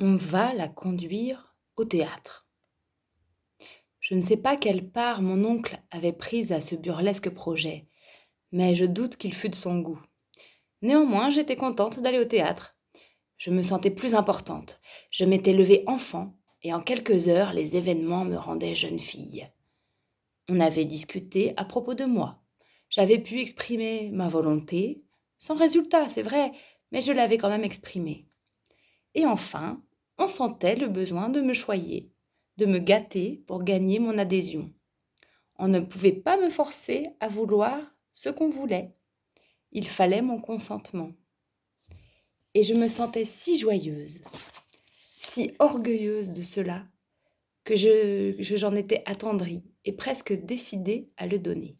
On va la conduire au théâtre. Je ne sais pas quelle part mon oncle avait prise à ce burlesque projet, mais je doute qu'il fût de son goût. Néanmoins, j'étais contente d'aller au théâtre. Je me sentais plus importante. Je m'étais levée enfant, et en quelques heures, les événements me rendaient jeune fille. On avait discuté à propos de moi. J'avais pu exprimer ma volonté, sans résultat, c'est vrai, mais je l'avais quand même exprimée. Et enfin, on sentait le besoin de me choyer, de me gâter pour gagner mon adhésion. On ne pouvait pas me forcer à vouloir ce qu'on voulait. Il fallait mon consentement. Et je me sentais si joyeuse, si orgueilleuse de cela, que j'en étais attendrie et presque décidée à le donner.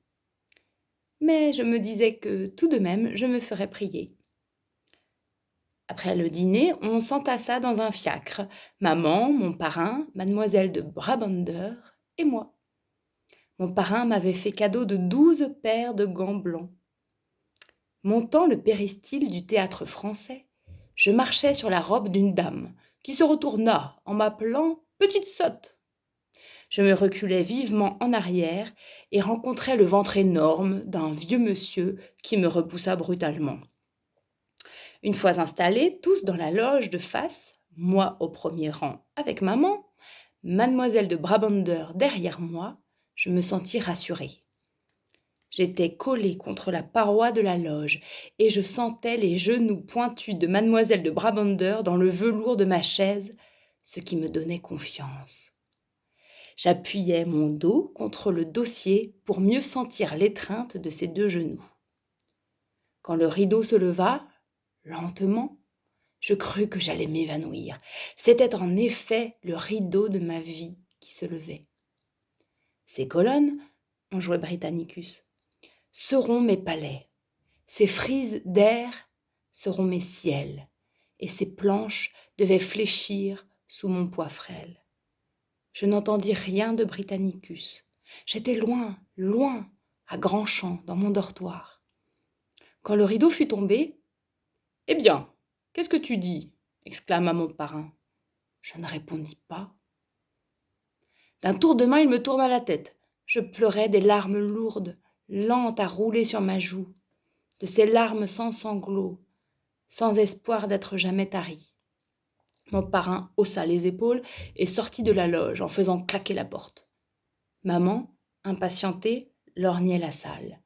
Mais je me disais que tout de même, je me ferais prier. Après le dîner, on s'entassa dans un fiacre, maman, mon parrain, mademoiselle de Brabander et moi. Mon parrain m'avait fait cadeau de 12 paires de gants blancs. Montant le péristyle du Théâtre-Français, je marchais sur la robe d'une dame, qui se retourna en m'appelant « petite sotte ». Je me reculai vivement en arrière et rencontrai le ventre énorme d'un vieux monsieur qui me repoussa brutalement. Une fois installés, tous dans la loge de face, moi au premier rang avec maman, mademoiselle de Brabander derrière moi, je me sentis rassurée. J'étais collée contre la paroi de la loge et je sentais les genoux pointus de mademoiselle de Brabander dans le velours de ma chaise, ce qui me donnait confiance. J'appuyais mon dos contre le dossier pour mieux sentir l'étreinte de ses deux genoux. Quand le rideau se leva, lentement, je crus que j'allais m'évanouir. C'était en effet le rideau de ma vie qui se levait. Ces colonnes, on jouait Britannicus, seront mes palais. Ces frises d'air seront mes ciels. Et ces planches devaient fléchir sous mon poids frêle. Je n'entendis rien de Britannicus. J'étais loin, loin, à grands champs, dans mon dortoir. Quand le rideau fut tombé, « Eh bien, qu'est-ce que tu dis » exclama mon parrain. Je ne répondis pas. D'un tour de main, il me tourna la tête. Je pleurais des larmes lourdes, lentes à rouler sur ma joue, de ces larmes sans sanglots, sans espoir d'être jamais taries. Mon parrain haussa les épaules et sortit de la loge en faisant claquer la porte. Maman, impatientée, lorgnait la salle.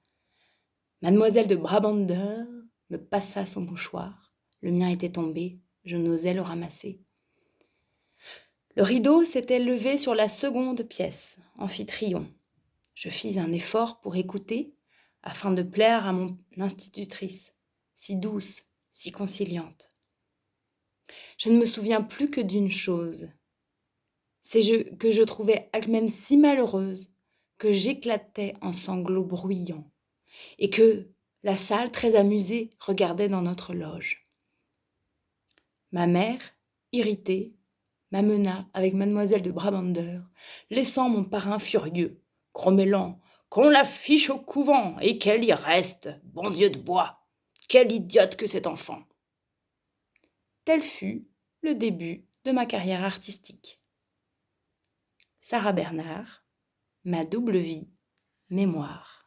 Mademoiselle de Brabander me passa son mouchoir. Le mien était tombé, je n'osais le ramasser. Le rideau s'était levé sur la seconde pièce, Amphitryon. Je fis un effort pour écouter, afin de plaire à mon institutrice, si douce, si conciliante. Je ne me souviens plus que d'une chose, c'est que je trouvais Agmen si malheureuse que j'éclatais en sanglots bruyants, et que la salle, très amusée, regardait dans notre loge. Ma mère, irritée, m'amena avec mademoiselle de Brabander, laissant mon parrain furieux, grommelant « Qu'on la fiche au couvent et qu'elle y reste, bon Dieu de bois! Quelle idiote que cet enfant !» Tel fut le début de ma carrière artistique. Sarah Bernard, Ma double vie, mémoire.